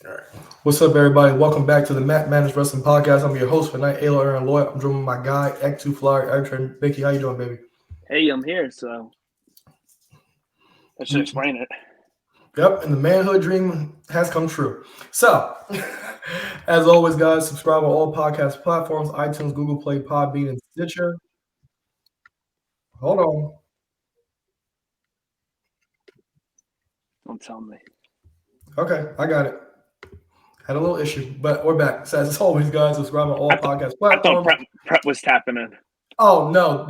All right. What's up, everybody? Welcome back to the Matt Managed Wrestling Podcast. I'm your host for tonight, Ayla Aaron Lloyd. I'm joined with my guy, X2 Flyer, Eric and Vicky. How you doing, baby? Hey, I'm here, so that should explain it. Yep, and the manhood dream has come true. So, as always, guys, subscribe on all podcast platforms: iTunes, Google Play, Podbean, and Stitcher. Hold on. Don't tell me. Okay, I got it. Had a little issue, but we're back. So, as always, guys, subscribe on all podcast I thought platforms. prep was tapping in. Oh no,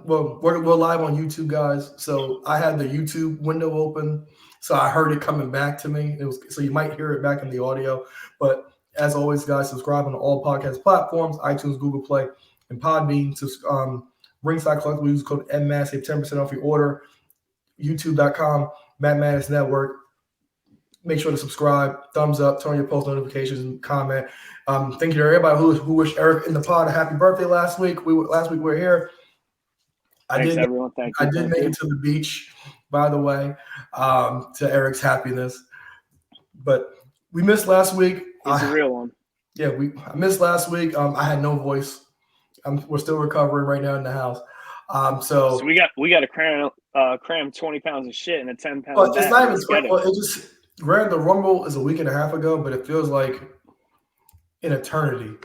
we're live on YouTube, guys. So I had the YouTube window open, so I heard it coming back to me. It was so you might hear it back in the audio. But as always, guys, subscribe on all podcast platforms: iTunes, Google Play, and Podbean. Ringside Collectible, use code MMAS, save 10% off your order. YouTube.com, Matt Madness Network. Make sure to subscribe, thumbs up, turn on your post notifications, and comment. Thank you to everybody who wished Eric in the pod a happy birthday last week. We were here. Thanks, everyone. Thank you. I did make it to the beach, by the way, to Eric's happiness. But we missed last week. He's a real one. Yeah, I missed last week. I had no voice. We're still recovering right now in the house. So we got to cram 20 pounds of shit in a 10-pound bag. It's not even 20. Well, it just granted the Rumble is a week and a half ago, but it feels like an eternity.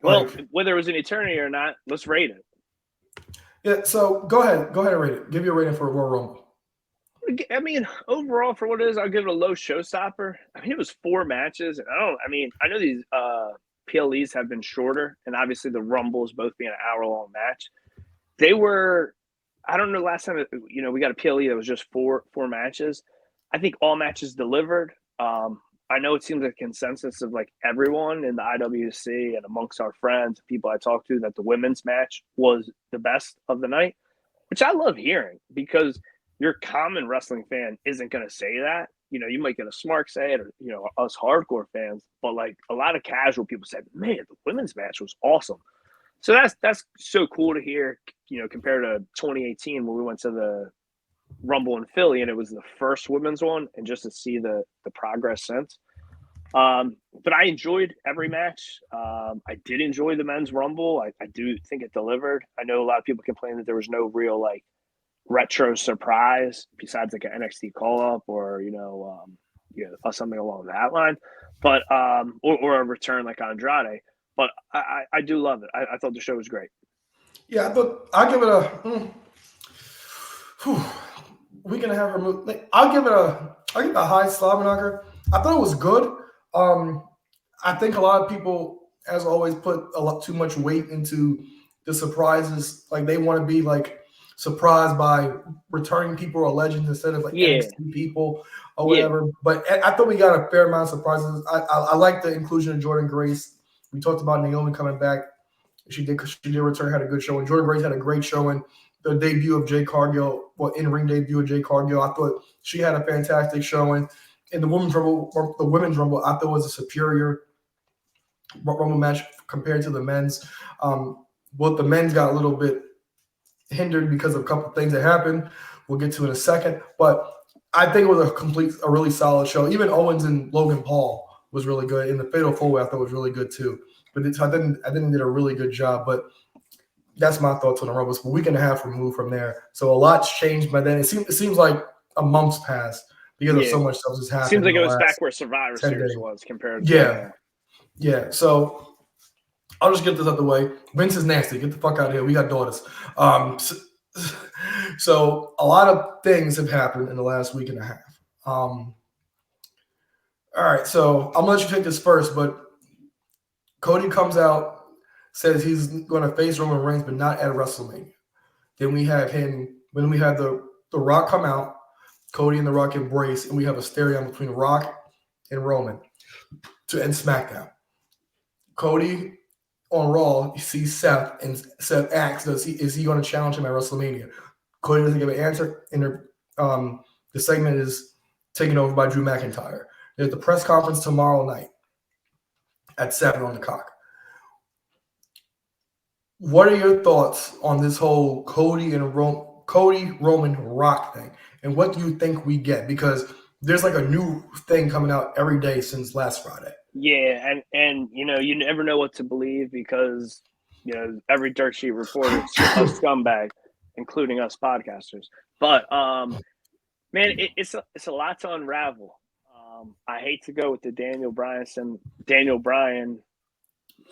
Well, whether it was an eternity or not, let's rate it. Yeah, so go ahead and rate it. Give you a rating for Royal Rumble. I mean, overall, for what it is, I'll give it a low showstopper. I mean, it was 4 matches. I know these PLEs have been shorter, and obviously the Rumbles both being an hour-long match. They were, I don't know, last time, we got a PLE that was just four matches. I think all matches delivered. I know it seems like a consensus of like everyone in the IWC and amongst our friends, people I talked to, that the women's match was the best of the night, which I love hearing because your common wrestling fan isn't going to say that. You might get a smart say it, or us hardcore fans, but like a lot of casual people said, "Man, the women's match was awesome." So that's so cool to hear. Compared to 2018 when we went to the Rumble in Philly and it was the first women's one, and just to see the progress since. But I enjoyed every match. I did enjoy the men's Rumble. I do think it delivered. I know a lot of people complain that there was no real like retro surprise besides like an NXT call up or something along that line, but or a return like Andrade. But I do love it. I thought the show was great. Yeah, I'll give it a week and a half removed. I'll give it a high slobber knocker. I thought it was good. I think a lot of people, as always, put a lot too much weight into the surprises. Like they want to be like surprised by returning people or legends instead of like NXT people or whatever. But I thought we got a fair amount of surprises. I like the inclusion of Jordan Grace. We talked about Naomi coming back. She did return, had a good show. And Jordan Grace had a great showing. The debut of Jay Cargill, in-ring debut of Jay Cargill, I thought she had a fantastic showing. In the women's rumble, I thought was a superior rumble match compared to the men's. But the men's got a little bit hindered because of a couple of things that happened. We'll get to in a second. But I think it was a really solid show. Even Owens and Logan Paul was really good. And the Fatal 4-Way I thought was really good too. But I didn't did a really good job. But that's my thoughts on the Rumble. It's a week and a half removed from there. So a lot's changed by then. It seems like a month's passed because of so much stuff that's happened. Seems like it was back where Survivor Series was compared to Yeah. So I'll just get this out the way. Vince is nasty. Get the fuck out of here. We got daughters. So a lot of things have happened in the last week and a half. All right. So I'm going to let you take this first, but Cody comes out, says he's going to face Roman Reigns, but not at WrestleMania. Then we have the Rock come out, Cody and the Rock embrace, and we have a stare-down between Rock and Roman to end SmackDown. Cody on Raw sees Seth, and Seth asks, is he going to challenge him at WrestleMania? Cody doesn't give an answer, and the segment is taken over by Drew McIntyre. There's the press conference tomorrow night at 7 on the clock. What are your thoughts on this whole Cody Roman Rock thing, and what do you think we get? Because there's like a new thing coming out every day since last Friday. Yeah, and you never know what to believe because every dirt sheet reporter is a scumbag, including us podcasters. But man, it's a lot to unravel. I hate to go with the Daniel Bryan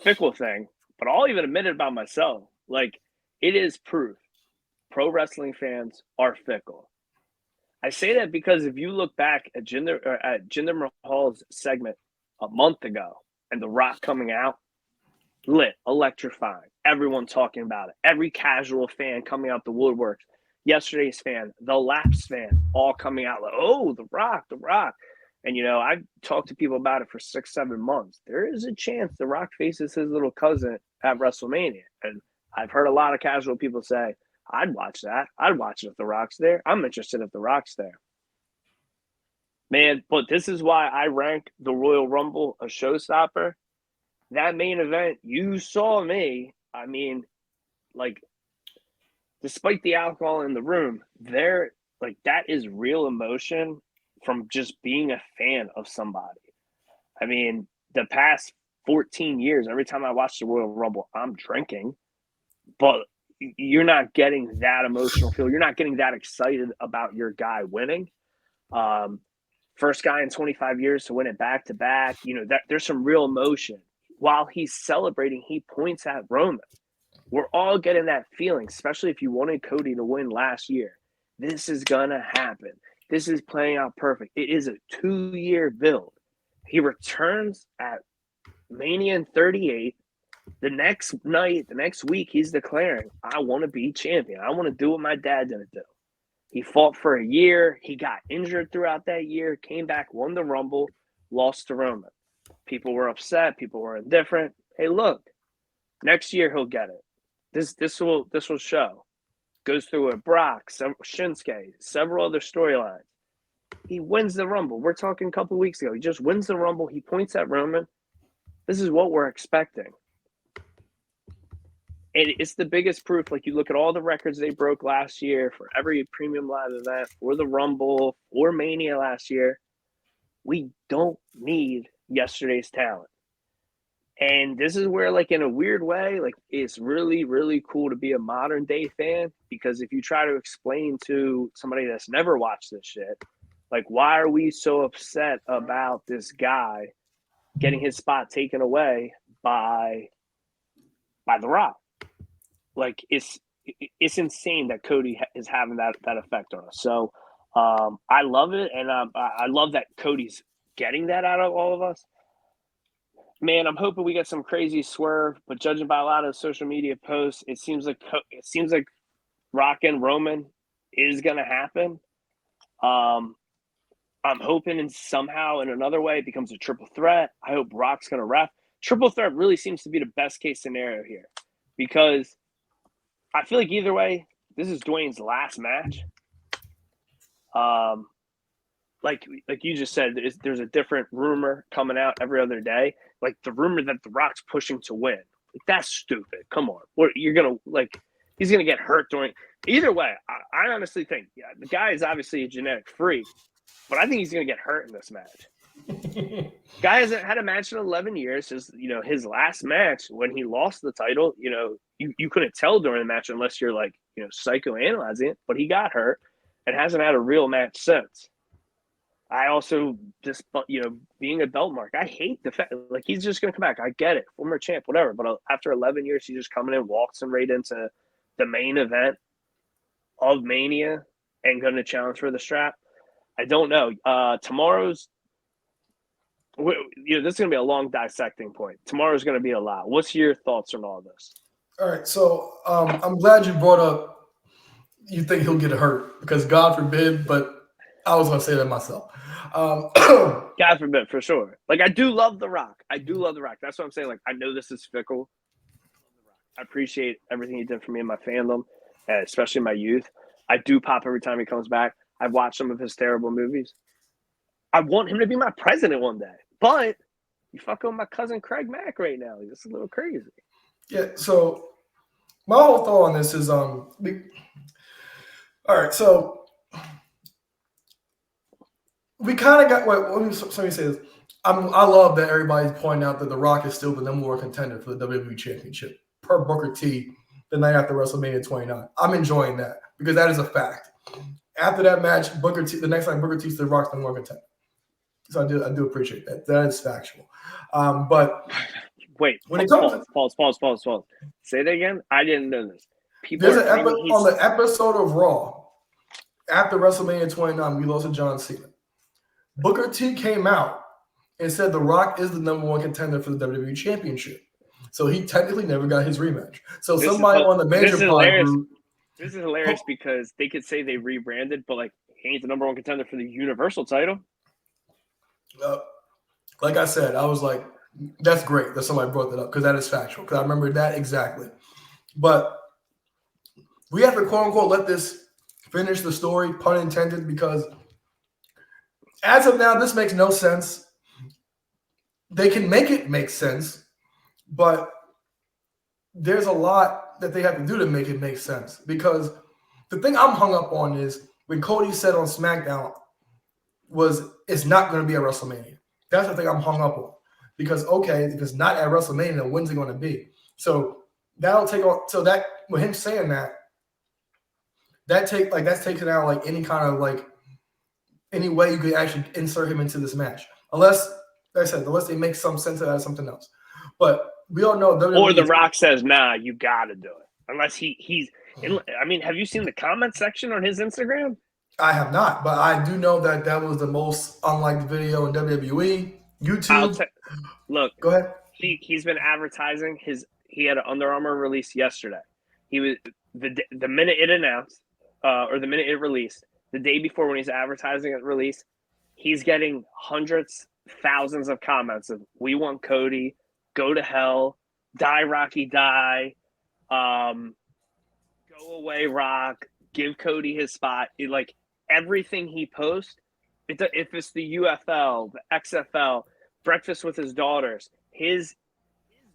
fickle thing, but I'll even admit it about myself. Like, it is proof pro wrestling fans are fickle. I say that because if you look back at Jinder Mahal's segment a month ago and The Rock coming out, lit, electrifying, everyone talking about it, every casual fan coming out the woodworks, yesterday's fan, the Laps fan, all coming out like, oh, The Rock. And, I've talked to people about it for 6-7 months. There is a chance The Rock faces his little cousin at WrestleMania. And I've heard a lot of casual people say, I'd watch that. I'd watch it if The Rock's there. I'm interested if The Rock's there. Man, but this is why I rank the Royal Rumble a showstopper. That main event, you saw me. I mean, like, despite the alcohol in the room, that is real emotion from just being a fan of somebody. I mean, the past 14 years, every time I watch the Royal Rumble, I'm drinking, but you're not getting that emotional feel. You're not getting that excited about your guy winning. First guy in 25 years to win it back to back. There's some real emotion. While he's celebrating, he points at Roman. We're all getting that feeling, especially if you wanted Cody to win last year. This is going to happen. This is playing out perfect. It is a 2-year build. He returns at Mania in 38. The next week, he's declaring, I want to be champion. I want to do what my dad didn't do. He fought for a year. He got injured throughout that year, came back, won the Rumble, lost to Roman. People were upset. People were indifferent. Hey, look, next year he'll get it. This will show. Goes through with Brock, Shinsuke, several other storylines. He wins the Rumble. We're talking a couple weeks ago. He just wins the Rumble. He points at Roman. This is what we're expecting. And it's the biggest proof. Like, you look at all the records they broke last year for every premium live event, for the Rumble, or Mania last year. We don't need yesterday's talent. And this is where, like, in a weird way, like, it's really, really cool to be a modern day fan, because if you try to explain to somebody that's never watched this shit, like, why are we so upset about this guy getting his spot taken away by The Rock? Like, it's insane that Cody is having that effect on us. So I love it, and I love that Cody's getting that out of all of us. Man, I'm hoping we get some crazy swerve, but judging by a lot of social media posts, it seems like Rock and Roman is going to happen. I'm hoping somehow in another way it becomes a triple threat. I hope Rock's going to ref. Triple threat really seems to be the best case scenario here, because I feel like either way, this is Dwayne's last match. Like you just said, there's a different rumor coming out every other day. Like, the rumor that The Rock's pushing to win. Like, that's stupid. Come on. He's going to get hurt during. Either way, I honestly think, the guy is obviously a genetic freak, but I think he's going to get hurt in this match. Guy hasn't had a match in 11 years. His last match, when he lost the title, you couldn't tell during the match unless you're like, psychoanalyzing it, but he got hurt and hasn't had a real match since. I also just, being a belt mark, I hate the fact, like, he's just going to come back. I get it. Former champ, whatever. But after 11 years, he's just coming in, walks him right into the main event of Mania and going to challenge for the strap. I don't know. Tomorrow's, this is going to be a long dissecting point. Tomorrow's going to be a lot. What's your thoughts on all this? All right. So I'm glad you brought up, you think he'll get hurt, because God forbid, but I was going to say that myself. God forbid, for sure. Like, I do love The Rock. That's what I'm saying. Like, I know this is fickle. I appreciate everything he did for me and my fandom, and especially my youth. I do pop every time he comes back. I've watched some of his terrible movies. I want him to be my president one day. But you fucking with my cousin Craig Mack right now. He's just a little crazy. Yeah, so my whole thought on this is all right, so we kind of got. Wait, let me say this. I love that everybody's pointing out that The Rock is still the number one contender for the WWE Championship per Booker T the night after WrestleMania 29. I'm enjoying that because that is a fact. After that match, Booker T, the next night, Booker T's The Rock's number one contender. So I do appreciate that. That is factual. But wait, when it comes to pause. Say that again. I didn't know this. There's an episode on the episode of Raw after WrestleMania 29, we lost to John Cena. Booker T came out and said The Rock is the number one contender for the WWE Championship. So he technically never got his rematch. So somebody on the major pod group. This is hilarious because they could say they rebranded, but like he ain't the number one contender for the Universal title. Like I said, I was like, that's great that somebody brought that up because that is factual. Because I remember that exactly. But we have to quote unquote let this finish the story, pun intended, because as of now, this makes no sense. They can make it make sense, but there's a lot that they have to do to make it make sense. Because the thing I'm hung up on is when Cody said on SmackDown was it's not going to be at WrestleMania. That's the thing I'm hung up on. Because okay, if it's not at WrestleMania, when's it going to be? So that'll take on. So that with him saying that, that's taking out like any kind of like any way you could actually insert him into this match, unless, like I said, unless they make some sense out of something else. But we all know WWE or The Rock says, "Nah, you got to do it." Unless he's. I mean, have you seen the comment section on his Instagram? I have not, but I do know that that was the most unliked video in WWE. YouTube. Look, go ahead. He's been advertising his. He had an Under Armour release yesterday. He was the minute it announced, or the minute it released, the day before when he's advertising it release, he's getting hundreds, thousands of comments of "We want Cody," "Go to hell," "Die Rocky Die," "Go away Rock," "Give Cody his spot." Like everything he posts, if it's the UFL, the XFL, breakfast with his daughters, his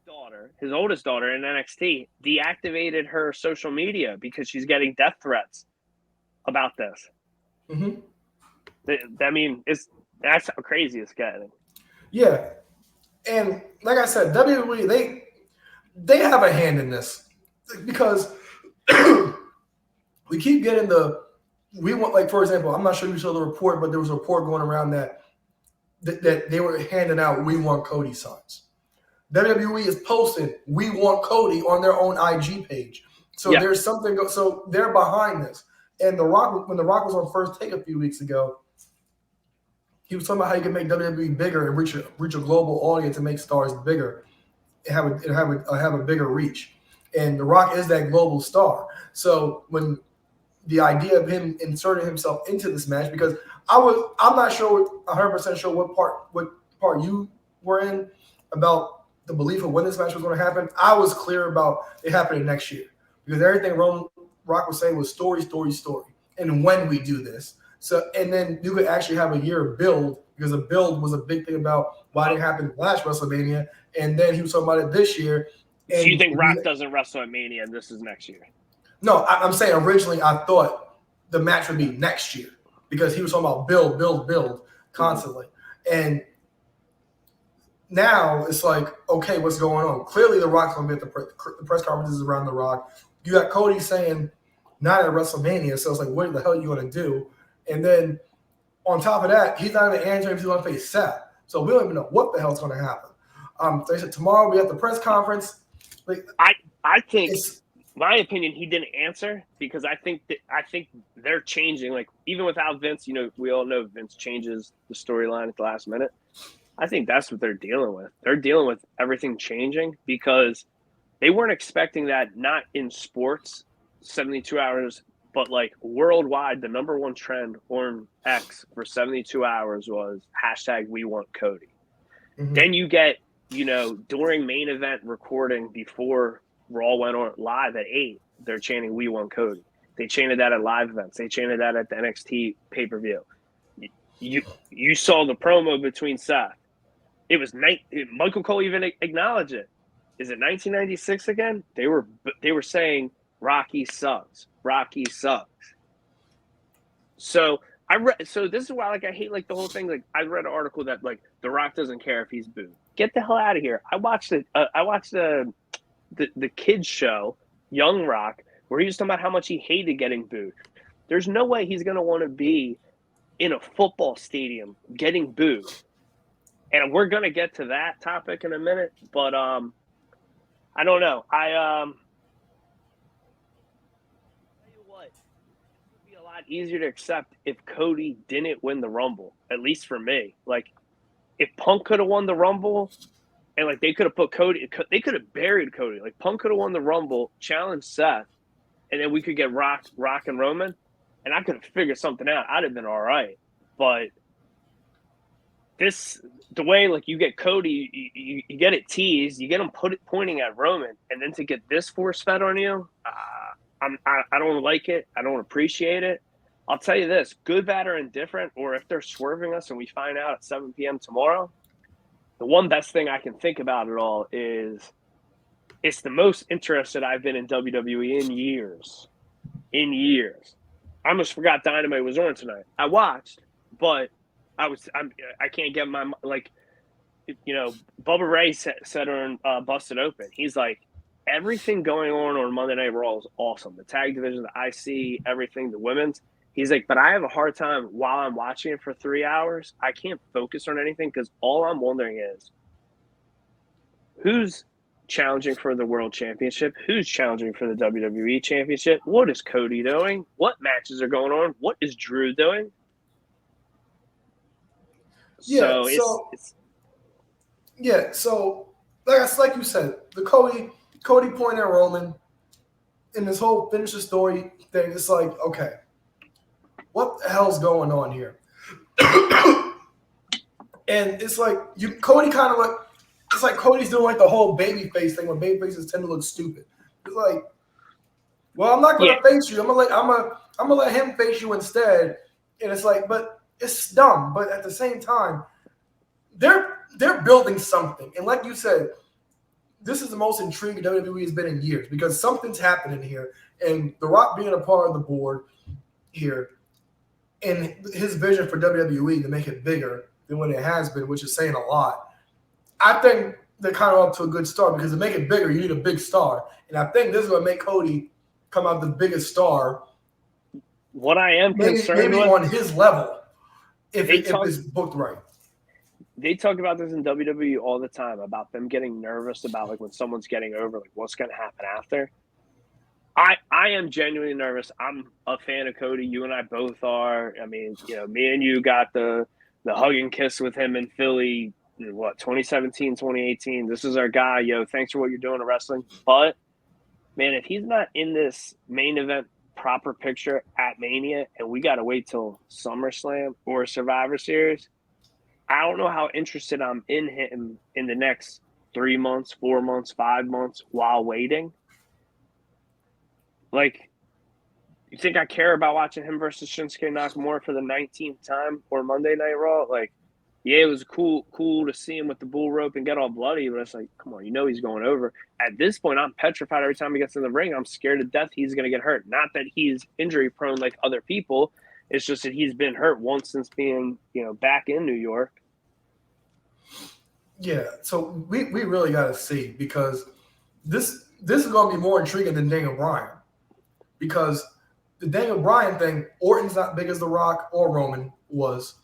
daughter, his oldest daughter in NXT, deactivated her social media because she's getting death threats about this. Mm-hmm. I mean, that's how crazy it's getting. Yeah, and like I said, WWE they have a hand in this because we keep getting we want, like, for example, I'm not sure if you saw the report, but there was a report going around that they were handing out "We Want Cody" signs. WWE is posting "We Want Cody" on their own IG page. So there's something. So they're behind this. And The Rock, when The Rock was on First Take a few weeks ago, he was talking about how you can make WWE bigger and reach a global audience and make stars bigger and have a bigger reach. And The Rock is that global star. So when the idea of him inserting himself into this match, because I'm not sure, 100% sure what part you were in about the belief of when this match was going to happen. I was clear about it happening next year because everything Rock was saying was story, and when we do this. So, and then you could actually have a year of build because a build was a big thing about why it didn't happen last WrestleMania, and then he was talking about it this year. So you think Rock doesn't wrestle at Mania and this is next year? No, I'm saying originally I thought the match would be next year because he was talking about build constantly. Mm-hmm. And now it's like, okay, what's going on? Clearly The Rock's going to be at the press conferences around The Rock. You got Cody saying not at WrestleMania, so it's like, what the hell are you going to do? And then on top of that, he's not even answering if he's going to face Seth. So we don't even know what the hell's going to happen. They said tomorrow we have the press conference. Like, I think, my opinion, he didn't answer because I think they're changing. Like even without Vince, we all know Vince changes the storyline at the last minute. I think that's what they're dealing with. They're dealing with everything changing because they weren't expecting that. Not in sports, 72 hours. But like worldwide, the number one trend on X for 72 hours was #We Want Cody. Mm-hmm. Then you get, during main event recording before Raw went on live at 8, they're chanting "We Want Cody." They chanted that at live events. They chanted that at the NXT pay-per-view. You saw the promo between Seth. It was Michael Cole even acknowledged it. Is it 1996 again? They were saying Rocky sucks. Rocky sucks. So I read, so this is why like I hate like the whole thing. Like I read an article that like The Rock doesn't care if he's booed. Get the hell out of here. I watched it. I watched the kids show, Young Rock, where he was talking about how much he hated getting booed. There's no way he's gonna want to be in a football stadium getting booed. And we're gonna get to that topic in a minute, but I don't know. Tell you what, it would be a lot easier to accept if Cody didn't win the Rumble, at least for me. Like if Punk could have won the Rumble and like they could have put Cody, they could have buried Cody. Like Punk could have won the Rumble, challenged Seth, and then we could get Rock and Roman, and I could have figured something out. I'd have been all right. But the way like you get Cody, you get it teased, you get him pointing at Roman, and then to get this force fed on you, I don't like it. I don't appreciate it. I'll tell you this: good, bad, or indifferent, or if they're swerving us and we find out at 7 p.m. tomorrow, the one best thing I can think about it all is it's the most interested I've been in WWE in years. In years. I almost forgot Dynamite was on tonight. I watched, but I can't get my, like, you know, Bubba Ray said on Busted Open, he's like, everything going on Monday Night Raw is awesome. The tag division, the IC, everything, the women's. He's like, but I have a hard time while I'm watching it for 3 hours. I can't focus on anything because all I'm wondering is who's challenging for the World Championship? Who's challenging for the WWE Championship? What is Cody doing? What matches are going on? What is Drew doing? Yeah, so like you said, the Cody point at Roman and this whole finish the story thing, it's like, okay, what the hell's going on here? And it's like Cody kind of like, it's like Cody's doing like the whole baby face thing when baby faces tend to look stupid. It's like, well, I'm not gonna face you. I'm gonna let him face you instead. And it's like, but it's dumb. But at the same time, they're building something. And like you said, this is the most intriguing WWE has been in years because something's happening here. And The Rock being a part of the board here and his vision for WWE to make it bigger than what it has been, which is saying a lot. I think they're kind of up to a good start because to make it bigger, you need a big star. And I think this is going to make Cody come out the biggest star. What I am concerned maybe with, on his level, if it's booked right. They talk about this in WWE all the time about them getting nervous about like when someone's getting over, like what's going to happen after. I am genuinely nervous. I'm a fan of Cody. You and I both are. I mean, you know, me and you got the hug and kiss with him in Philly, what, 2017, 2018. This is our guy. Yo, thanks for what you're doing to wrestling. But, man, if he's not in this main event proper picture at Mania and we got to wait till SummerSlam or Survivor Series, I don't know how interested I'm in him in the next 3 months, 4 months, 5 months while waiting. Like, you think I care about watching him versus Shinsuke Nakamura for the 19th time or Monday Night Raw? Like, yeah, it was cool to see him with the bull rope and get all bloody, but it's like, come on, you know he's going over. At this point, I'm petrified every time he gets in the ring. I'm scared to death he's going to get hurt. Not that he's injury prone like other people. It's just that he's been hurt once since being, you know, back in New York. Yeah, so we really got to see because this is going to be more intriguing than Daniel Bryan because the Daniel Bryan thing, Orton's not big as The Rock or Roman was,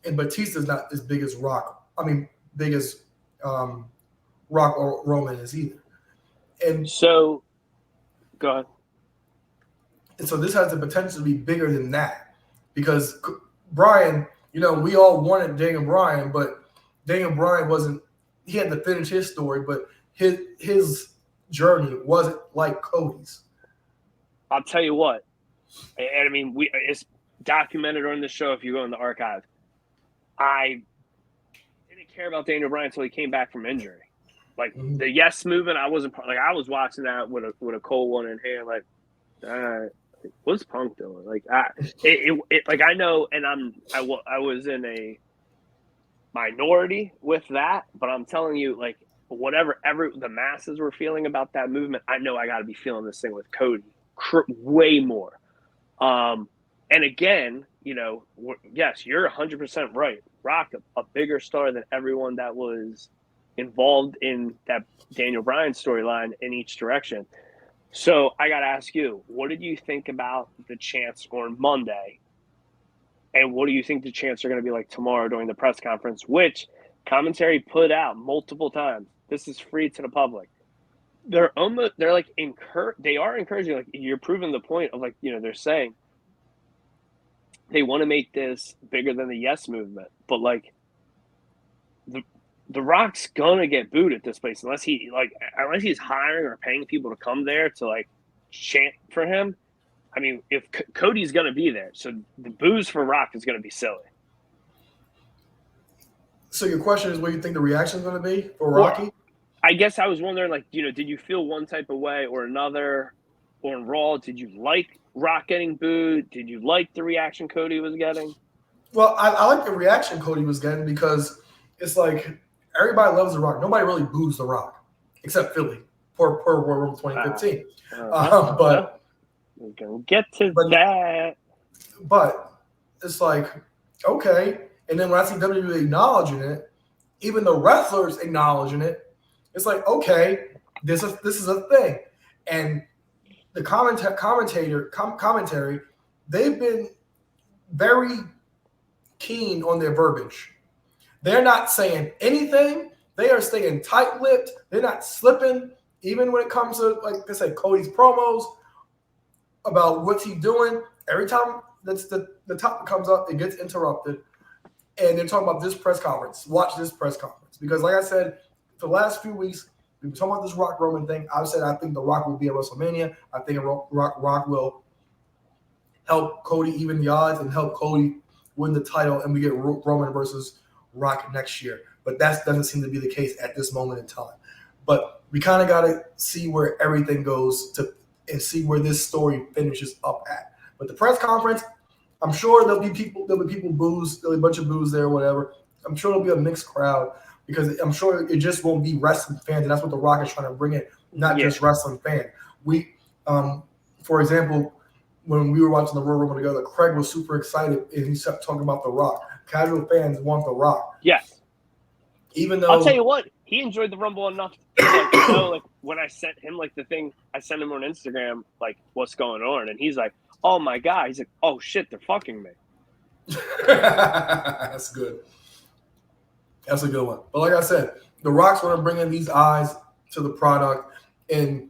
and Batista's not as big as Rock. I mean, big as Rock or Roman is either. And so, go ahead. And so this has the potential to be bigger than that because Bryan, you know, we all wanted Daniel Bryan, but Daniel Bryan wasn't. He had to finish his story, but his journey wasn't like Cody's. I'll tell you what, and I mean, it's documented on the show if you go in the archive. I didn't care about Daniel Bryan until he came back from injury. Like the yes movement, I wasn't like I was watching that with a cold one in hand. Like, what's Punk doing? Like, like I know, and I was in a minority with that, but I'm telling you, like whatever the masses were feeling about that movement, I know I got to be feeling this thing with Cody way more. And again, yes, you're 100% right. Rock, a bigger star than everyone that was involved in that Daniel Bryan storyline in each direction. So I got to ask you, what did you think about the chants on Monday? And what do you think the chants are going to be like tomorrow during the press conference, which commentary put out multiple times? This is free to the public. They are encouraging, like, you're proving the point of, like, they're saying they want to make this bigger than the Yes movement, but like the Rock's gonna get booed at this place unless he's hiring or paying people to come there to like chant for him. I mean, if Cody's gonna be there, so the boos for Rock is gonna be silly. So your question is, what do you think the reaction is going to be for Rocky? Well, I guess I was wondering, like, did you feel one type of way or another? Or in Raw, did you like Rock getting booed? Did you like the reaction Cody was getting? Well, I like the reaction Cody was getting because it's like everybody loves The Rock. Nobody really boos The Rock except Philly for Royal Rumble 2015. But we're going to get to that. But it's like, okay. And then when I see WWE acknowledging it, even the wrestlers acknowledging it, it's like, okay, this is a thing. And the commentary, they've been very keen on their verbiage. They're not saying anything. They are staying tight-lipped. They're not slipping, even when it comes to, like I said, Cody's promos about what's he doing. Every time that's the topic comes up, it gets interrupted. And they're talking about this press conference. Watch this press conference. Because like I said, the last few weeks, we were talking about this Rock Roman thing. I've said I think The Rock will be at WrestleMania. I think Rock will help Cody even the odds and help Cody win the title, and we get Roman versus Rock next year. But that doesn't seem to be the case at this moment in time. But we kind of got to see where everything goes and see where this story finishes up at. But the press conference, I'm sure there'll be people boos, there'll be a bunch of boos there, whatever. I'm sure there'll be a mixed crowd because I'm sure it just won't be wrestling fans, and that's what The Rock is trying to bring in, not just wrestling fans. We, for example, when we were watching the Royal Rumble together, Craig was super excited, and he kept talking about The Rock. Casual fans want The Rock. Yes. Even though I'll tell you what, he enjoyed the Rumble enough. Like when I sent him like the thing, I sent him on Instagram like what's going on, and he's like, "Oh my god!" He's like, "Oh shit, they're fucking me." That's good. That's a good one. But like I said, The Rock's want to bring in these eyes to the product, and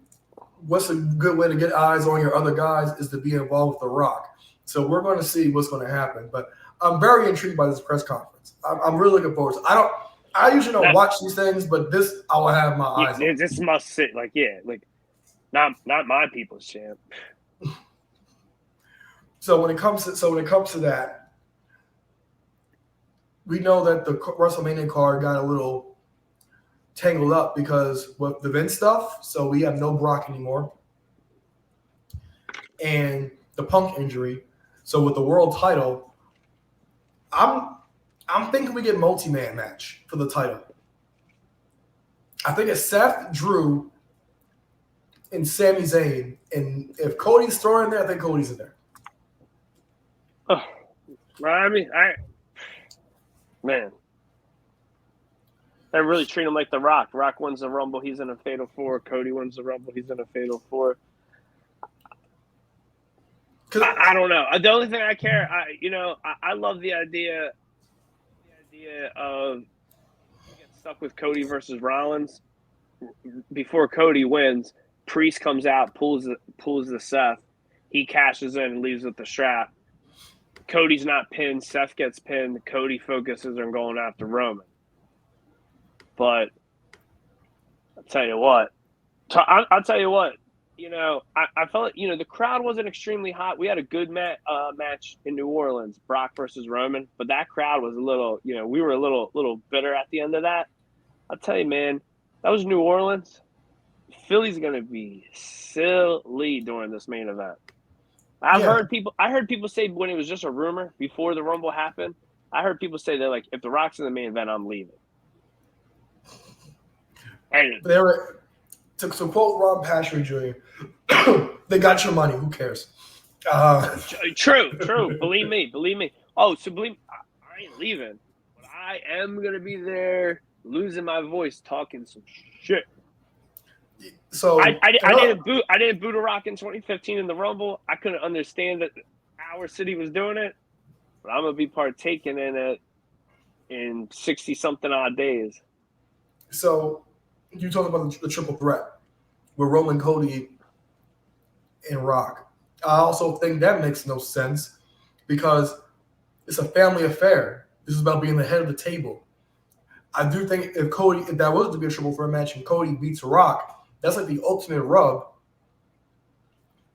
what's a good way to get eyes on your other guys is to be involved with The Rock. So we're going to see what's going to happen. But I'm very intrigued by this press conference. I'm really looking forward to it. I usually don't watch these things, but this I will have my eyes on. This must sit not my people's champ. So when it comes to that, we know that the WrestleMania card got a little tangled up because with the Vince stuff. So we have no Brock anymore, and the Punk injury. So with the world title, I'm thinking we get multi-man match for the title. I think it's Seth, Drew, and Sami Zayn. And if Cody's thrown in there, I think Cody's in there. Oh, I mean, man, they really treat him like The Rock. Rock wins the Rumble, he's in a Fatal 4. Cody wins the Rumble, he's in a Fatal 4. I don't know. The only thing I care, I love the idea of getting stuck with Cody versus Rollins. Before Cody wins, Priest comes out, pulls the Seth. He cashes in and leaves with the strap. Cody's not pinned. Seth gets pinned. Cody focuses on going after Roman. But I'll tell you what. I felt like, the crowd wasn't extremely hot. We had a good match in New Orleans, Brock versus Roman, but that crowd was a little, we were a little bitter at the end of that. I'll tell you, man, that was New Orleans. Philly's going to be silly during this main event. I heard people say when it was just a rumor before the Rumble happened, I heard people say they're like, if The Rock's in the main event, I'm leaving. And they were, to quote Ron Patrick Jr., they got your money. Who cares? True. Believe me. Oh, so I ain't leaving, but I am gonna be there, losing my voice, talking some shit. So I didn't boot a Rock in 2015 in the Rumble. I couldn't understand that our city was doing it, but I'm gonna be partaking in it in 60 something odd days. So you talk about the triple threat with Roman, Cody, and Rock. I also think that makes no sense because it's a family affair. This is about being the head of the table. I do think if that was to be a triple threat match and Cody beats Rock, that's like the ultimate rub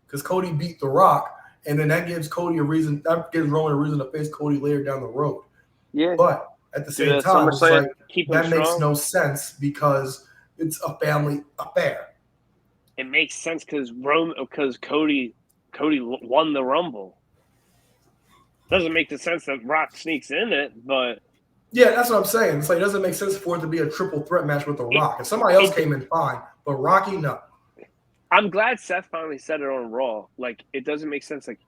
because Cody beat The Rock, and then that gives Cody a reason. That gives Roman a reason to face Cody later down the road. Yeah, but at the same time, it's like that makes no sense because it's a family affair. It makes sense because Cody won the Rumble. Doesn't make the sense that Rock sneaks in it, but yeah, that's what I'm saying. It's like it doesn't make sense for it to be a triple threat match with The Rock. If somebody else came in, fine, but Rocky, no. I'm glad Seth finally said it on Raw. Like, it doesn't make sense. Like,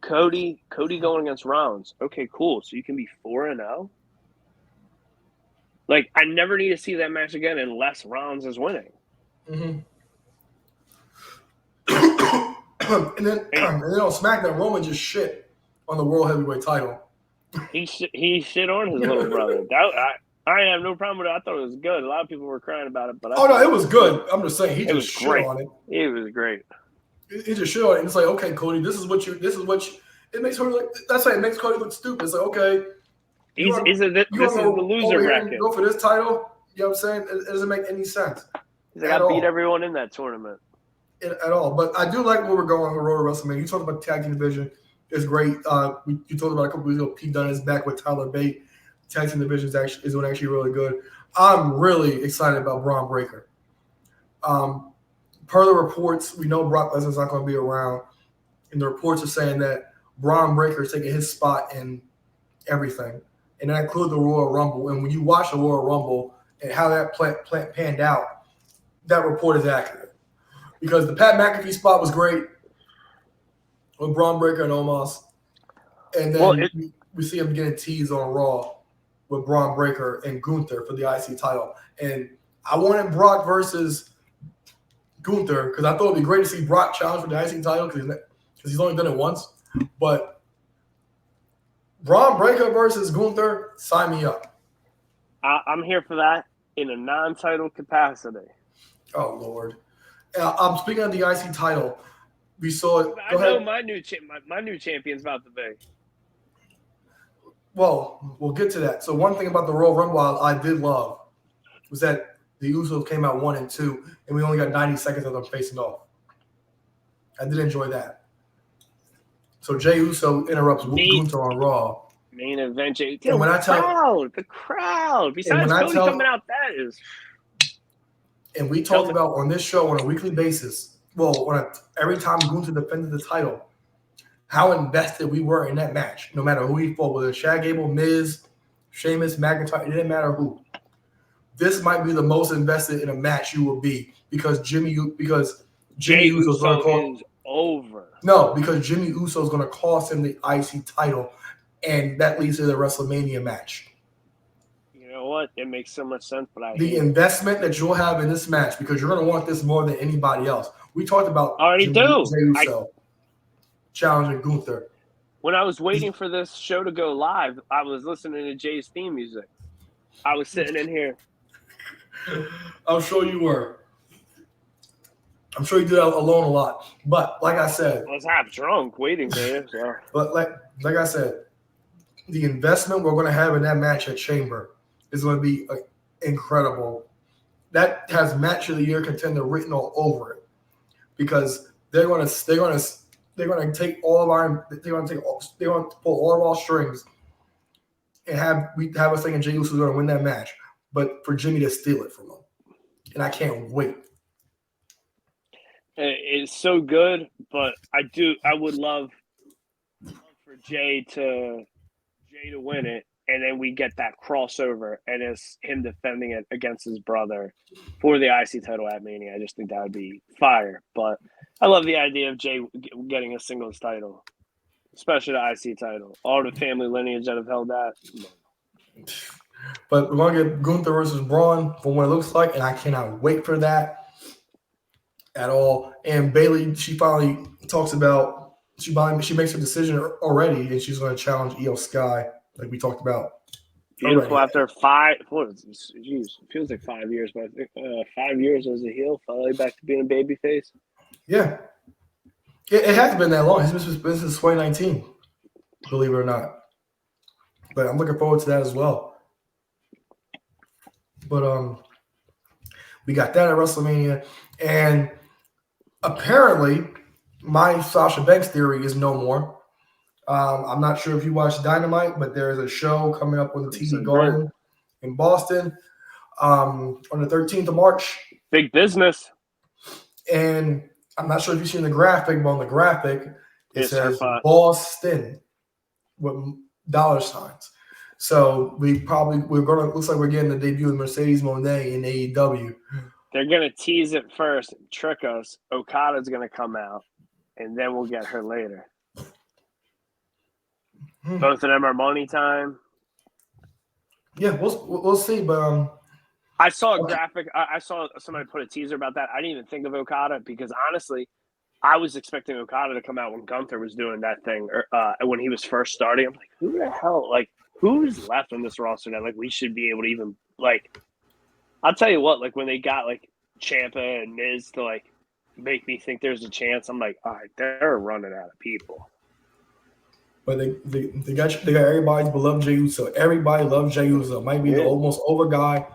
Cody going against Rollins. Okay, cool. So you can be 4-0. Like, I never need to see that match again unless Rollins is winning. Mm-hmm. and then on SmackDown, Roman just shit on the World Heavyweight title. He shit on his little brother. I have no problem with it. I thought it was good. A lot of people were crying about it, but it was good. I'm just saying he just shit on it. It was great. He just shit on it. And it's like, okay, Cody, this is what it makes Cody look. That's why it makes Cody look stupid. It's like, okay, this is the loser bracket. Go for this title. You know what I'm saying? It doesn't make any sense. He's like, I beat everyone in that tournament. At all. But I do like where we're going with Road to WrestleMania. You talked about the tag team division. It's great. You talked about a couple weeks ago, Pete Dunne is back with Tyler Bate. Tag team division is doing actually really good. I'm really excited about Braun Breaker. Per the reports, we know Brock Lesnar's not going to be around. And the reports are saying that Braun Breaker is taking his spot in everything. And that includes the Royal Rumble. And when you watch the Royal Rumble and how that panned out, that report is accurate. Because the Pat McAfee spot was great with Braun Breaker and Omos. And then we see him getting teased on Raw with Braun Breaker and Gunther for the IC title. And I wanted Brock versus Gunther because I thought it would be great to see Brock challenge for the IC title because he's only done it once. But Braun Breaker versus Gunther, sign me up. I'm here for that in a non-title capacity. Oh, Lord. I'm speaking of the IC title. We saw it. I know my new champion's about to be. Well, we'll get to that. So one thing about the Royal Rumble I did love was that the Usos came out 1 and 2, and we only got 90 seconds of them facing off. I did enjoy that. So Jey Uso interrupts Gunther on Raw. Main event, Jey. And when the crowd. Besides Cody coming out, that is. And we talked about on this show on a weekly basis. Well, every time Gunther defended the title, how invested we were in that match. No matter who he fought, whether it's Shad Gable, Miz, Sheamus, McIntyre, it didn't matter who. This might be the most invested in a match you will be because Jey Uso's going to cost over. No, because Jimmy Uso's going to cost him the IC title, and that leads to the WrestleMania match. You know what? It makes so much sense, but the investment that you'll have in this match because you're going to want this more than anybody else. We talked about Jey Uso challenging Gunther. When I was waiting for this show to go live, I was listening to Jay's theme music. I was sitting in here. I'm sure you were. I'm sure you did that alone a lot. But like I said, I was half drunk waiting there. So. But like I said, the investment we're going to have in that match at Chamber is going to be incredible. That has match of the year contender written all over it because they're going to take all of our they're going to pull all of our strings and have us thinking Jey Uso is going to win that match, but for Jimmy to steal it from him, and I can't wait. It's so good, but I would love for Jay to win it, and then we get that crossover, and it's him defending it against his brother for the IC title at Mania. I just think that would be fire. But I love the idea of Jay getting a singles title, especially the IC title. All the family lineage that have held that. But we're gonna get Gunther versus Braun from what it looks like, and I cannot wait for that at all. And Bailey, she finally talks about she makes her decision already, and she's going to challenge Io Sky, like we talked about Beautiful. already. After 5, it feels like 5 years, but I think 5 years as a heel, finally back to being a babyface. Yeah, it has been that long. It's been since 2019, believe it or not. But I'm looking forward to that as well. But we got that at WrestleMania, and apparently, my Sasha Banks theory is no more. I'm not sure if you watched Dynamite, but there is a show coming up on the TD Garden in Boston on the 13th of March. Big business. And I'm not sure if you've seen the graphic, but on the graphic, it says Boston with dollar signs. So we're going to, looks like we're getting the debut of Mercedes Moné in AEW. They're going to tease it first, trick us. Okada's going to come out, and then we'll get her later. Both of them are money time. Yeah, we'll see. But I saw a graphic. I saw somebody put a teaser about that. I didn't even think of Okada because honestly, I was expecting Okada to come out when Gunther was doing that thing, or when he was first starting. I'm like, who the hell? Like, who's left on this roster now? Like, we should be able to even like. I'll tell you what. Like when they got like Ciampa and Miz to like make me think there's a chance. I'm like, all right, they're running out of people. But they got everybody's beloved Jey Uso. Everybody loves Jey Uso. Might be the almost over guy,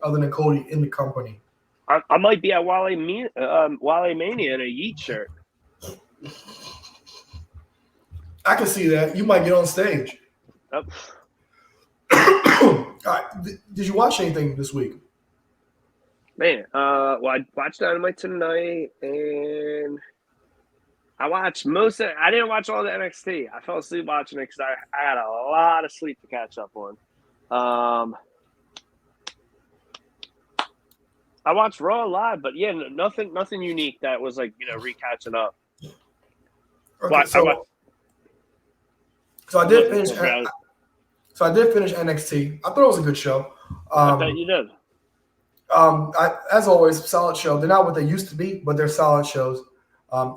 other than Cody in the company. I might be at Wale Mania in a Yeet shirt. I can see that. You might get on stage. Yep. All right. Did you watch anything this week? Man, well, I watched Dynamite tonight, and I watched I didn't watch all the NXT. I fell asleep watching it because I had a lot of sleep to catch up on. I watched Raw live, but yeah, nothing unique that was like, re-catching up. Okay, so I did finish. So I did finish NXT. I thought it was a good show. I bet you did. As always, solid show. They're not what they used to be, but they're solid shows.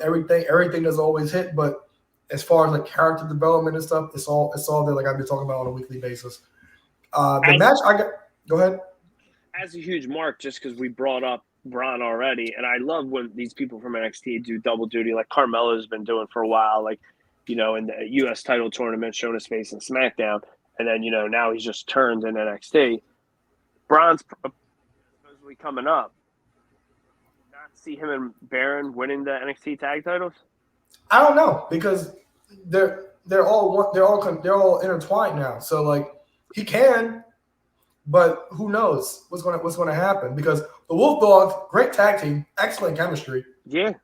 Everything doesn't always hit, but as far as like character development and stuff, it's all there. Like I've been talking about on a weekly basis. Go ahead. As a huge mark, just because we brought up Braun already, and I love when these people from NXT do double duty, like Carmelo's been doing for a while, like in the U.S. title tournament, showing his face in SmackDown, and then now he's just turned in NXT. Braun's supposedly coming up. Not see him and Baron winning the NXT tag titles? I don't know because they're all intertwined now. So like he can. But who knows what's going to happen? Because the Wolf Dogs, great tag team, excellent chemistry. Yeah,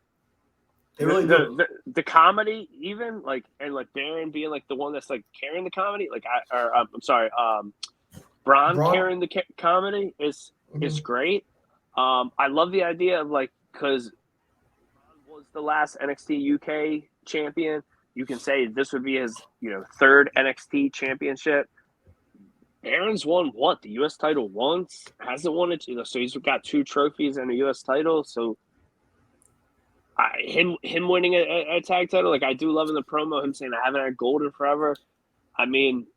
they really do. The comedy, even like Baron being like the one that's like carrying the comedy. Braun carrying the comedy is great. I love the idea of like because Braun was the last NXT UK champion. You can say this would be his third NXT championship. Baron's won what? The U.S. title once? Hasn't won it, so he's got 2 trophies and a U.S. title. So, him winning a tag title, like I do love in the promo, him saying I haven't had gold in forever. I mean,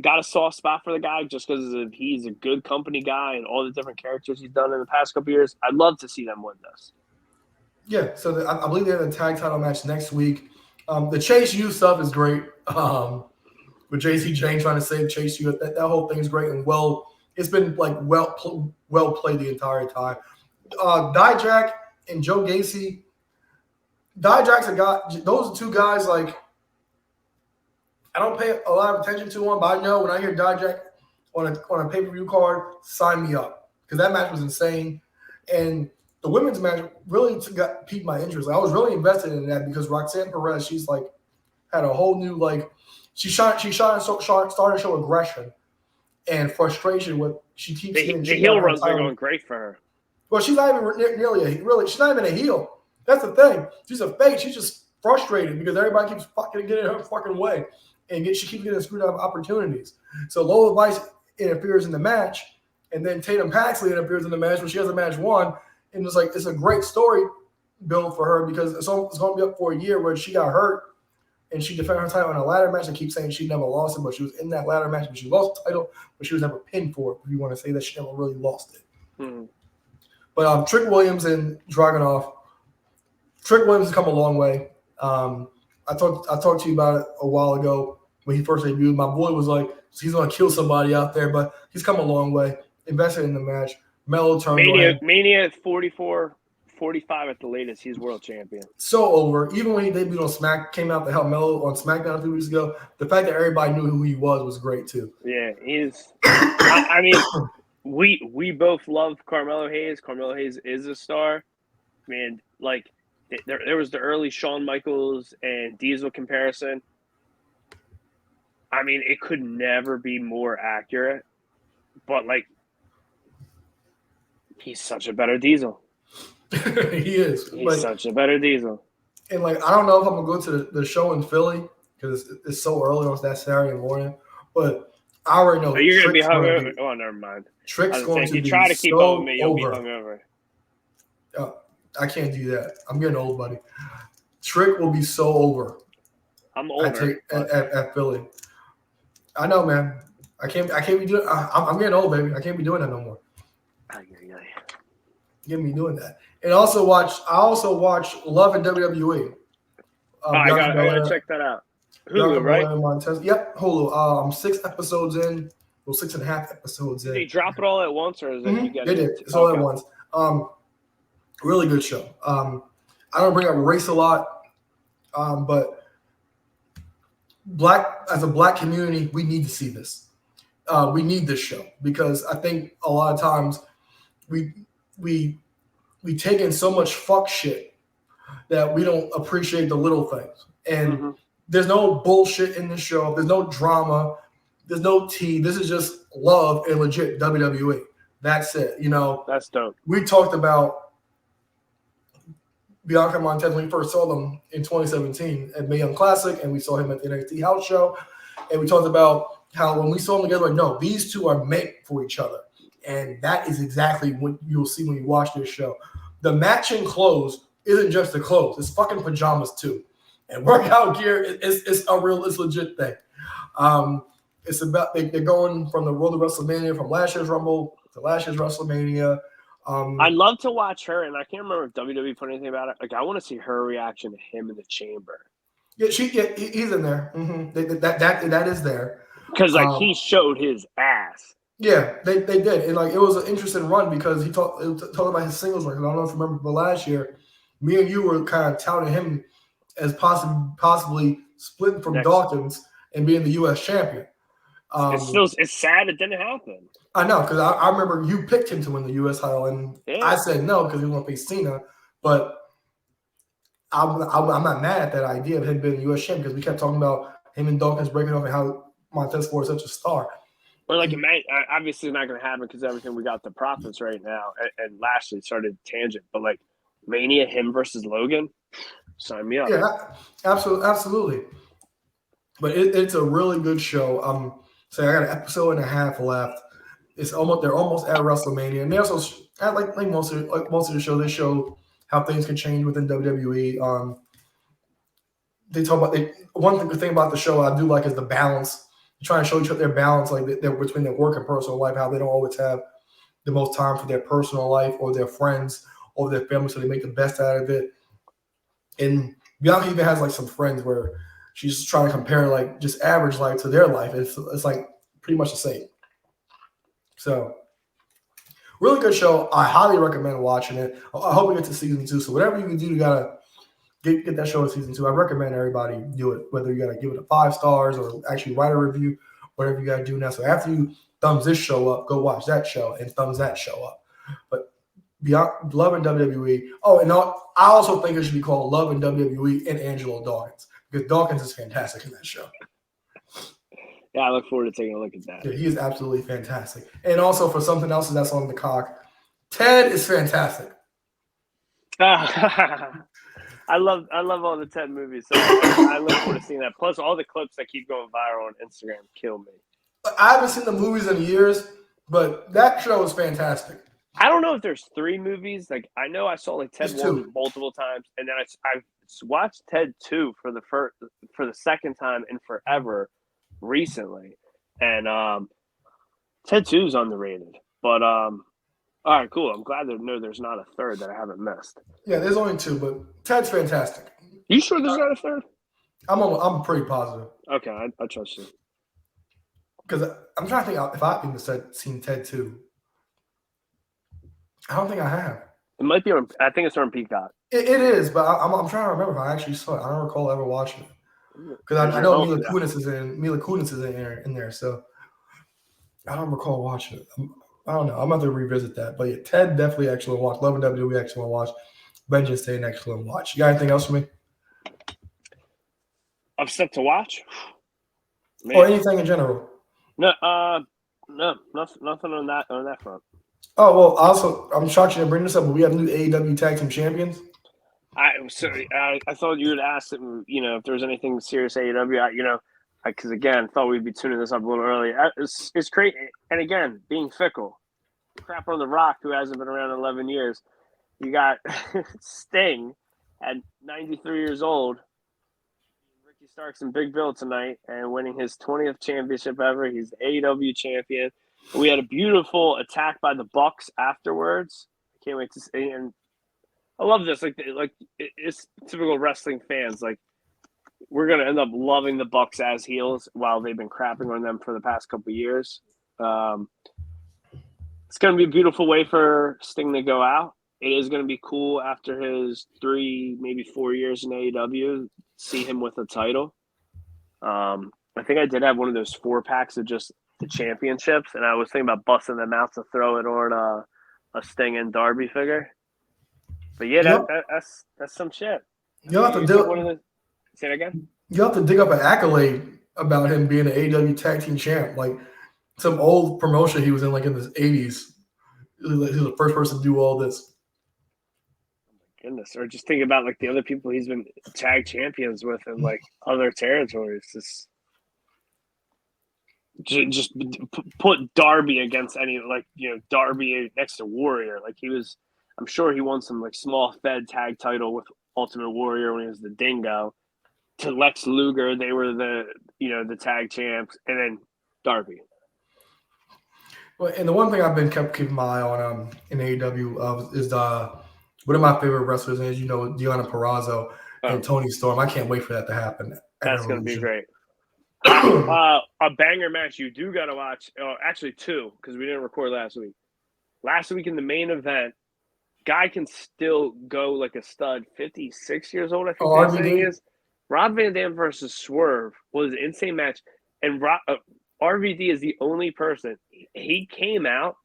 got a soft spot for the guy just because he's a good company guy and all the different characters he's done in the past couple years. I'd love to see them win this. Yeah, so I believe they have a tag title match next week. The Chase U stuff is great. With JC Jane trying to save Chase U, that whole thing is great and it's been like well played the entire time. Dijak and Joe Gacy. Dijak's a guy. Those are 2 guys like I don't pay a lot of attention to them, but I know when I hear Dijak on a pay-per-view card, sign me up because that match was insane. And the women's match really piqued my interest. I was really invested in that because Roxanne Perez, she's like had a whole new like. She started to show aggression and frustration. What she keeps getting. The heel runs are going great for her. Well, she's not even she's not even a heel. That's the thing. She's a face. She's just frustrated because everybody keeps fucking getting in her fucking way, and she keeps getting screwed out of opportunities. So Lola Vice interferes in the match, and then Tatum Paxley interferes in the match when she has a match won, and it's a great story build for her because it's going to be up for a year where she got hurt and she defended her title in a ladder match. I keep saying she never lost it, but she was in that ladder match and she lost the title, but she was never pinned for it. If you want to say that, she never really lost it. Mm-hmm. But Trick Williams and Dragunov. Trick Williams has come a long way. I talked to you about it a while ago when he first debuted. My boy was like, he's going to kill somebody out there, but he's come a long way. Invested in the match. Melo turned Mania at 44, 45 at the latest. He's world champion. So over. Even when he debuted on Smack, came out to help Melo on SmackDown a few weeks ago, the fact that everybody knew who he was great too. Yeah, he's. I mean, we both love Carmelo Hayes. Carmelo Hayes is a star. I mean, like there was the early Shawn Michaels and Diesel comparison. I mean, it could never be more accurate, but like, he's such a better Diesel. He is. He's such a better Diesel. And like, I don't know if I'm gonna go to the show in Philly because it's so early on that Saturday morning, but I already know. You're gonna be hungover. Oh, never mind. Trick's going to be try to keep so up with me, you'll over. be hungover. I can't do that. I'm getting old, buddy. Trick will be so over. I'm older at Philly. I know, man. I can't be doing. I'm getting old, baby. I can't be doing that no more. Get me doing that. And I also watch Love WWE. I gotta check that out. Hulu, right? Montez. Yep, Hulu. I'm 6 episodes in. Well, 6.5 episodes in. Did they drop it all at once, or is it you get They did. It's all at once. Really good show. I don't bring up race a lot, but as a black community, we need to see this. We need this show because I think a lot of times we take in so much fuck shit that we don't appreciate the little things. And there's no bullshit in this show. There's no drama. There's no tea. This is just love and legit WWE. That's it. You know, that's dope. We talked about Bianca Montez when we first saw them in 2017 at Mae Young Classic, and we saw him at the NXT house show. And we talked about how when we saw them together, like, no, these two are made for each other. And that is exactly what you'll see when you watch this show. The matching clothes isn't just the clothes. It's fucking pajamas too. And workout gear is a legit thing. It's about they're going from the road to WrestleMania, from last year's Rumble to last year's WrestleMania. I'd love to watch her, and I can't remember if WWE put anything about it. Like, I want to see her reaction to him in the chamber. Yeah, he's in there. Mm-hmm. That is there. Because he showed his ass. Yeah, they did, and like it was an interesting run because he talked about his singles record. I don't know if you remember, but last year, me and you were kind of touting him as possibly splitting from Dawkins and being the U.S. champion. It's sad it didn't happen. I know, because I remember you picked him to win the U.S. title, and I said no because he was going to face Cena. But I'm not mad at that idea of him being the U.S. champion because we kept talking about him and Dawkins breaking off and how Montez Ford is such a star. Well, like, obviously not going to happen because everything we got the profits right now, and Lashley started tangent. But like Mania, him versus Logan, sign me up. Yeah, absolutely. But it's a really good show. So I got an episode and a half left. They're almost at WrestleMania, and they also like most of the show, they show how things can change within WWE. They talk about one thing about the show I do like is the balance. Trying to show each other their balance, like they're between their work and personal life, how they don't always have the most time for their personal life or their friends or their family, so they make the best out of it. And Bianca even has like some friends where she's trying to compare like just average life to their life. It's like pretty much the same. So really good show. I highly recommend watching it. I hope we get to season 2. So whatever you can do, you gotta get that show in season 2. I recommend everybody do it, whether you got to give it a 5 stars or actually write a review, whatever you got to do now. So after you thumbs this show up, go watch that show and thumbs that show up. But beyond Love and WWE. Oh, and I also think it should be called Love and WWE and Angelo Dawkins because Dawkins is fantastic in that show. Yeah, I look forward to taking a look at that. Yeah, he is absolutely fantastic. And also for something else that's on the cock, Ted is fantastic. I love all the Ted movies. So I look forward to seeing that. Plus, all the clips that keep going viral on Instagram kill me. I haven't seen the movies in years, but that show is fantastic. I don't know if there's 3 movies. Like I know I saw like Ted There's 1 2. multiple times, and then I watched Ted 2 for the second time in forever recently, and Ted 2 is underrated. But all right, cool. I'm glad to know there's not a third that I haven't missed. Yeah, there's only 2, but Ted's fantastic. You sure there's not a third? I'm pretty positive. Okay, I trust you. Because I'm trying to think if I've even seen Ted 2. I don't think I have. It might be on. I think it's on Peacock. It is, but I'm trying to remember if I actually saw it. I don't recall ever watching it. Because I know Mila Kunis is in there, so I don't recall watching it. I don't know. I'm about to revisit that. But yeah, Ted definitely excellent watch. Love WWE excellent watch. Vengeance Day an excellent watch. You got anything else for me? Of stuff to watch? Man. Or anything in general? No, nothing on that front. Oh well, also I'm shocked you didn't bring this up, but we have new AEW Tag Team Champions. I thought you would ask, if there was anything serious AEW. Because again, thought we'd be tuning this up a little early. It's crazy, and again, being fickle. Crap on The Rock, who hasn't been around in 11 years. You got Sting at 93 years old. Ricky Starks and Big Bill tonight, and winning his 20th championship ever. He's the AEW champion. We had a beautiful attack by the Bucks afterwards. I can't wait to see. And I love this. Like it's typical wrestling fans. Like we're gonna end up loving the Bucks as heels while they've been crapping on them for the past couple of years. It's gonna be a beautiful way for Sting to go out. It is gonna be cool after his 3, maybe 4 years in AEW. See him with a title. I think I did have one of those 4-packs of just the championships, and I was thinking about busting them out to throw it on a Sting and Darby figure. But yeah, that's some shit. You'll have to say it again. You have to dig up an accolade about him being an AEW Tag Team Champ, like some old promotion he was in, like in the 80s. He was the first person to do all this. Goodness, or just think about like the other people he's been tag champions with in like other territories. Just put Darby against Darby next to Warrior. Like I'm sure he won some like small Fed tag title with Ultimate Warrior when he was the Dingo. To Lex Luger, they were the tag champs, and then Darby. Well, and the one thing I've been keeping my eye on in AEW is one of my favorite wrestlers is, Deonna Purrazzo and Toni Storm. I can't wait for that to happen. That's going to be great. A banger match you do got to watch. Actually, 2, because we didn't record last week. Last week in the main event, guy can still go like a stud. 56 years old, I think they're saying is. Rob Van Dam versus Swerve was an insane match. And RVD is the only person. He came out,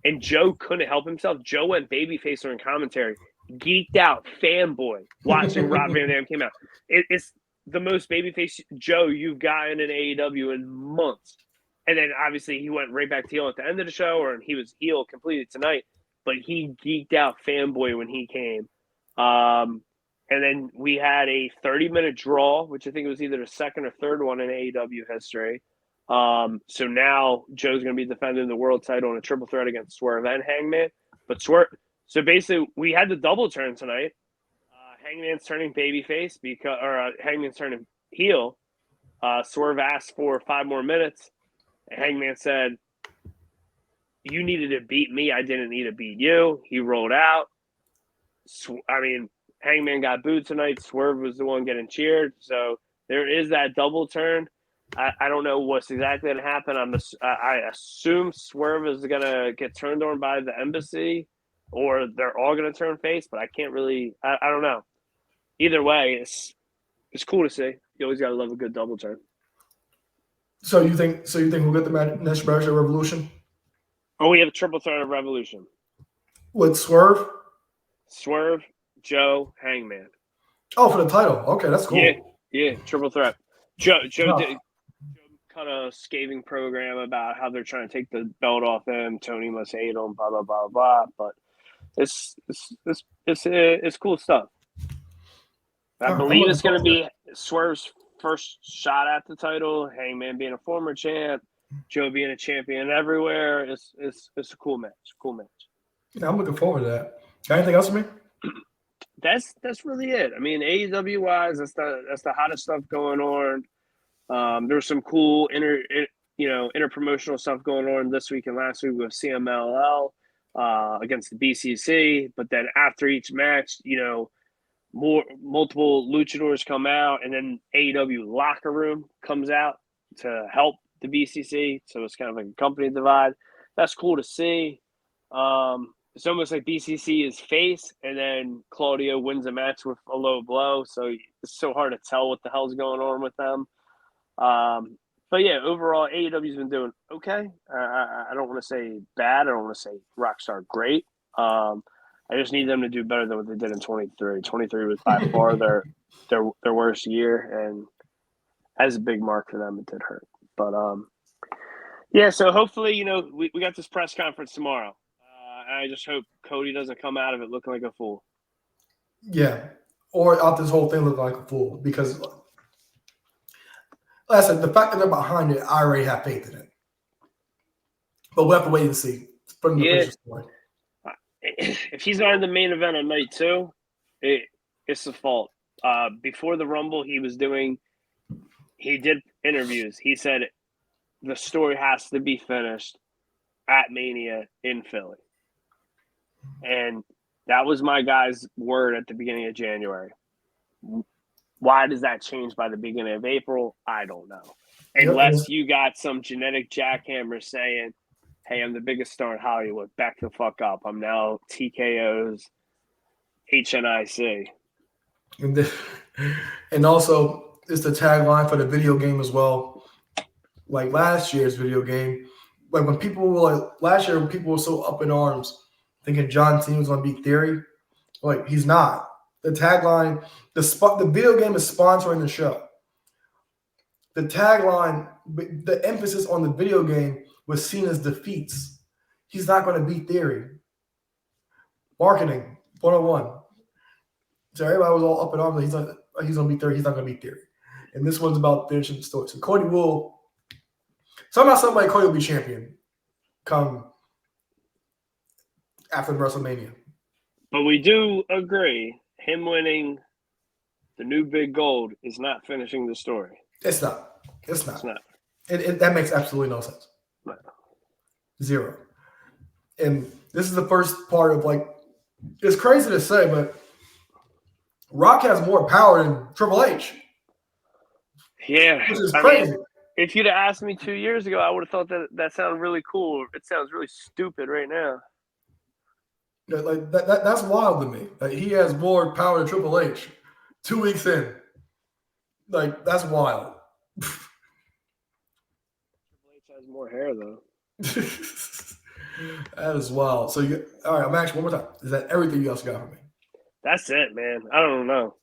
and Joe couldn't help himself. Joe went babyface during commentary. Geeked out, fanboy, watching Rob Van Dam came out. It's the most babyface Joe you've gotten in AEW in months. And then obviously he went right back to heel at the end of the show, or he was heel completely tonight. But he geeked out, fanboy, when he came. And then we had a 30-minute draw, which I think it was either the second or third one in AEW history. So now Joe's going to be defending the world title in a triple threat against Swerve and Hangman. But so basically, we had the double turn tonight. Hangman's turning babyface Hangman's turning heel. Swerve asked for 5 more minutes. Hangman said, "You needed to beat me. I didn't need to beat you." He rolled out. Hangman got booed tonight. Swerve was the one getting cheered. So there is that double turn. I don't know what's exactly going to happen. I assume Swerve is going to get turned on by the embassy, or they're all going to turn face, but I can't really – I don't know. Either way, it's cool to see. You always got to love a good double turn. So you think we'll get the next match at Revolution? Oh, we have a triple threat of Revolution. With Swerve? Swerve, Joe, Hangman. Oh, for the title. Okay, that's cool. Yeah, triple threat. Joe did kind of scathing program about how they're trying to take the belt off him. Tony must hate him, blah, blah, blah, blah. But It's cool stuff. I believe it's going to be Swerve's first shot at the title. Hangman being a former champ, Joe being a champion everywhere. It's a cool match. Yeah, I'm looking forward to that. Got anything else for me? That's really it. I mean, AEW wise, that's the hottest stuff going on. There's some cool interpromotional stuff going on this week and last week with CMLL against the BCC. But then after each match, multiple luchadors come out, and then AEW locker room comes out to help the BCC. So it's kind of like a company divide. That's cool to see. It's almost like BCC is face, and then Claudio wins a match with a low blow. So it's so hard to tell what the hell's going on with them. But yeah, overall, AEW's been doing okay. I don't want to say bad. I don't want to say rockstar great. I just need them to do better than what they did in 23. 23 was by far their worst year, and as a big mark for them, it did hurt. But yeah, so hopefully, we got this press conference tomorrow. I just hope Cody doesn't come out of it looking like a fool. Yeah, or out this whole thing looking like a fool, because like I said, the fact that they're behind it, I already have faith in it. But we'll have to wait and see. If he's not in the main event on night 2, it's the fault. Before the Rumble, he did interviews. He said the story has to be finished at Mania in Philly. And that was my guy's word at the beginning of January. Why does that change by the beginning of April? I don't know. Unless you got some genetic jackhammer saying, hey, I'm the biggest star in Hollywood. Back the fuck up. I'm now TKO's HNIC. And also, it's the tagline for the video game as well. Like last year's video game, like when people were last year, when people were so up in arms thinking John Cena was going to beat Theory. Like, he's not. The tagline, the video game is sponsoring the show. The tagline, the emphasis on the video game was Cena's defeats. He's not going to beat Theory. Marketing 101. So everybody was all up in arms. He's going to beat Theory. He's not going to beat Theory. And this one's about finishing the story. So Cody will, somehow Cody will be champion come after Wrestlemania. But we do agree, him winning the new big gold is not finishing the story. It's not. That makes absolutely no sense. No. Zero. And this is the first part of it's crazy to say, but Rock has more power than Triple H. Yeah. Which is crazy. If you'd have asked me 2 years ago, I would have thought that sounded really cool. It sounds really stupid right now. That's wild to me. Like, he has more power than Triple H 2 weeks in. Like, that's wild. Triple H has more hair, though. That is wild. So, all right, I'm asking one more time. Is that everything you else got for me? That's it, man. I don't know.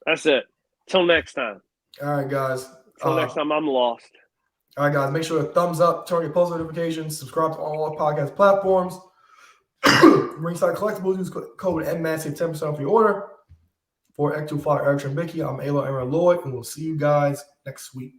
That's it. Till next time. All right, guys. Till next time, I'm lost. All right, guys. Make sure to thumbs up, turn on your post notifications, subscribe to all our podcast platforms. Ringside Collectibles, use code MMAT, save 10% off your order. For X25, Eric Trembicki, I'm Ayla Aaron Lloyd, and we'll see you guys next week.